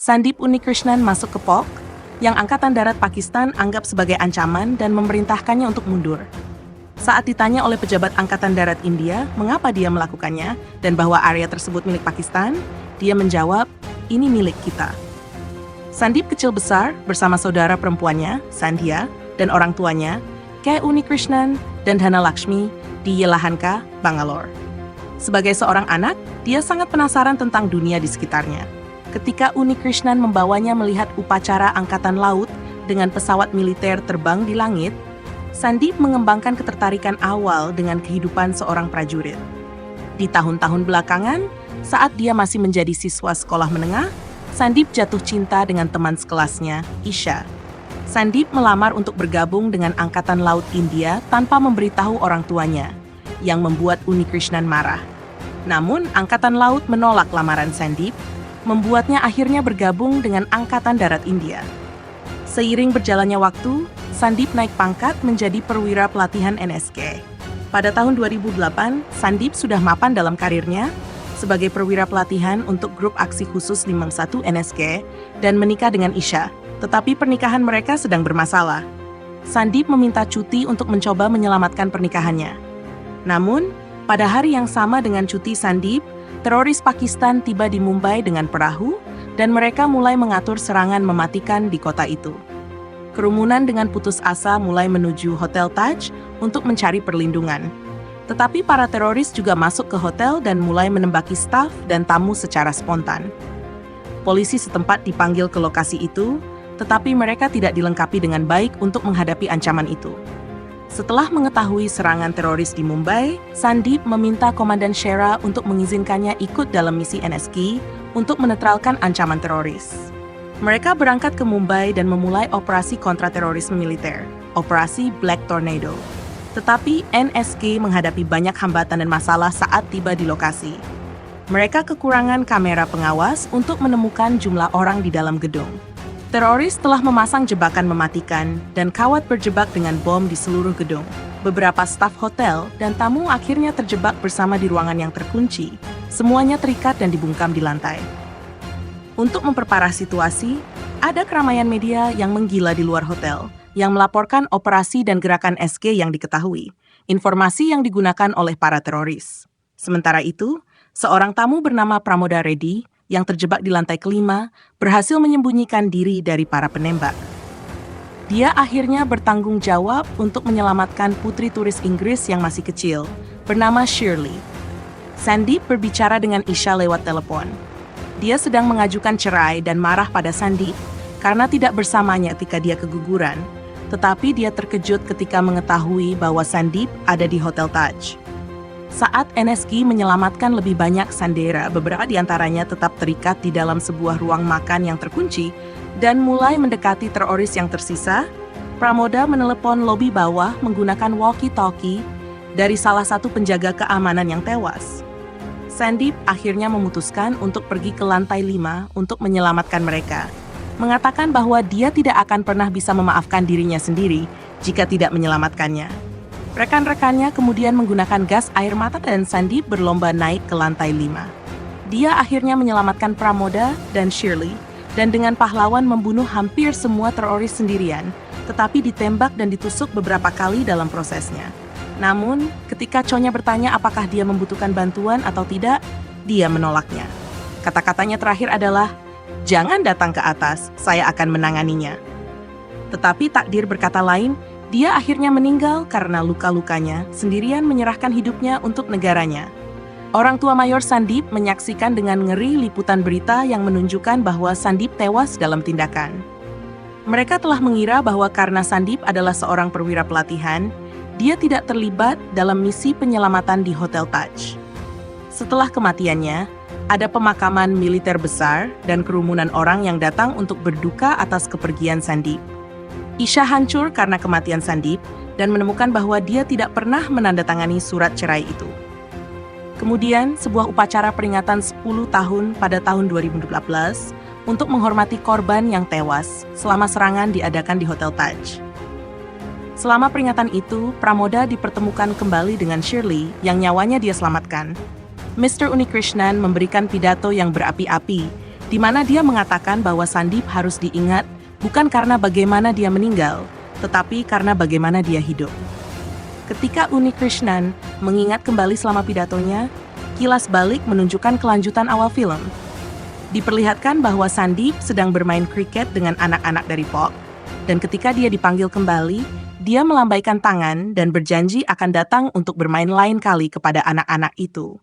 Sandip Unikrishnan masuk ke POK, yang Angkatan Darat Pakistan anggap sebagai ancaman dan memerintahkannya untuk mundur. Saat ditanya oleh pejabat Angkatan Darat India mengapa dia melakukannya dan bahwa area tersebut milik Pakistan, dia menjawab, "Ini milik kita." Sandip kecil besar bersama saudara perempuannya, Sandhya, dan orang tuanya, K. Unikrishnan dan Dhanalakshmi, di Yelahanka, Bangalore. Sebagai seorang anak, dia sangat penasaran tentang dunia di sekitarnya. Ketika Unikrishnan membawanya melihat upacara angkatan laut dengan pesawat militer terbang di langit, Sandip mengembangkan ketertarikan awal dengan kehidupan seorang prajurit. Di tahun-tahun belakangan, saat dia masih menjadi siswa sekolah menengah, Sandip jatuh cinta dengan teman sekelasnya, Isha. Sandip melamar untuk bergabung dengan Angkatan Laut India tanpa memberitahu orang tuanya, yang membuat Unikrishnan marah. Namun, Angkatan Laut menolak lamaran Sandip, membuatnya akhirnya bergabung dengan Angkatan Darat India. Seiring berjalannya waktu, Sandip naik pangkat menjadi perwira pelatihan NSK. Pada tahun 2008, Sandip sudah mapan dalam karirnya sebagai perwira pelatihan untuk grup aksi khusus 51 NSK dan menikah dengan Isha, tetapi pernikahan mereka sedang bermasalah. Sandip meminta cuti untuk mencoba menyelamatkan pernikahannya. Namun, pada hari yang sama dengan cuti Sandip, teroris Pakistan tiba di Mumbai dengan perahu dan mereka mulai mengatur serangan mematikan di kota itu. Kerumunan dengan putus asa mulai menuju Hotel Taj untuk mencari perlindungan. Tetapi para teroris juga masuk ke hotel dan mulai menembaki staf dan tamu secara spontan. Polisi setempat dipanggil ke lokasi itu, tetapi mereka tidak dilengkapi dengan baik untuk menghadapi ancaman itu. Setelah mengetahui serangan teroris di Mumbai, Sandip meminta Komandan Shera untuk mengizinkannya ikut dalam misi NSK untuk menetralkan ancaman teroris. Mereka berangkat ke Mumbai dan memulai operasi kontraterorisme militer, Operasi Black Tornado. Tetapi NSK menghadapi banyak hambatan dan masalah saat tiba di lokasi. Mereka kekurangan kamera pengawas untuk menemukan jumlah orang di dalam gedung. Teroris telah memasang jebakan mematikan dan kawat berjebak dengan bom di seluruh gedung. Beberapa staf hotel dan tamu akhirnya terjebak bersama di ruangan yang terkunci. Semuanya terikat dan dibungkam di lantai. Untuk memperparah situasi, ada keramaian media yang menggila di luar hotel, yang melaporkan operasi dan gerakan SK yang diketahui, informasi yang digunakan oleh para teroris. Sementara itu, seorang tamu bernama Pramoda Reddy, yang terjebak di lantai kelima, berhasil menyembunyikan diri dari para penembak. Dia akhirnya bertanggung jawab untuk menyelamatkan putri turis Inggris yang masih kecil, bernama Shirley. Sandip berbicara dengan Isha lewat telepon. Dia sedang mengajukan cerai dan marah pada Sandip karena tidak bersamanya ketika dia keguguran, tetapi dia terkejut ketika mengetahui bahwa Sandip ada di Hotel Taj. Saat NSK menyelamatkan lebih banyak sandera, beberapa di antaranya tetap terikat di dalam sebuah ruang makan yang terkunci dan mulai mendekati teroris yang tersisa, Pramoda menelepon lobi bawah menggunakan walkie-talkie dari salah satu penjaga keamanan yang tewas. Sandip akhirnya memutuskan untuk pergi ke lantai 5 untuk menyelamatkan mereka, mengatakan bahwa dia tidak akan pernah bisa memaafkan dirinya sendiri jika tidak menyelamatkannya. Rekan-rekannya kemudian menggunakan gas air mata dan Sandip berlomba naik ke lantai 5. Dia akhirnya menyelamatkan Pramoda dan Shirley, dan dengan pahlawan membunuh hampir semua teroris sendirian, tetapi ditembak dan ditusuk beberapa kali dalam prosesnya. Namun, ketika Chonya bertanya apakah dia membutuhkan bantuan atau tidak, dia menolaknya. Kata-katanya terakhir adalah, "Jangan datang ke atas, saya akan menanganinya." Tetapi takdir berkata lain, dia akhirnya meninggal karena luka-lukanya, sendirian menyerahkan hidupnya untuk negaranya. Orang tua Mayor Sandip menyaksikan dengan ngeri liputan berita yang menunjukkan bahwa Sandip tewas dalam tindakan. Mereka telah mengira bahwa karena Sandip adalah seorang perwira pelatihan, dia tidak terlibat dalam misi penyelamatan di Hotel Taj. Setelah kematiannya, ada pemakaman militer besar dan kerumunan orang yang datang untuk berduka atas kepergian Sandip. Isha hancur karena kematian Sandip dan menemukan bahwa dia tidak pernah menandatangani surat cerai itu. Kemudian, sebuah upacara peringatan 10 tahun pada tahun 2012 untuk menghormati korban yang tewas selama serangan diadakan di Hotel Taj. Selama peringatan itu, Pramoda dipertemukan kembali dengan Shirley yang nyawanya dia selamatkan. Mr. Unikrishnan memberikan pidato yang berapi-api di mana dia mengatakan bahwa Sandeep harus diingat bukan karena bagaimana dia meninggal, tetapi karena bagaimana dia hidup. Ketika Unnikrishnan mengingat kembali selama pidatonya, kilas balik menunjukkan kelanjutan awal film. Diperlihatkan bahwa Sandeep sedang bermain kriket dengan anak-anak dari POK, dan ketika dia dipanggil kembali, dia melambaikan tangan dan berjanji akan datang untuk bermain lain kali kepada anak-anak itu.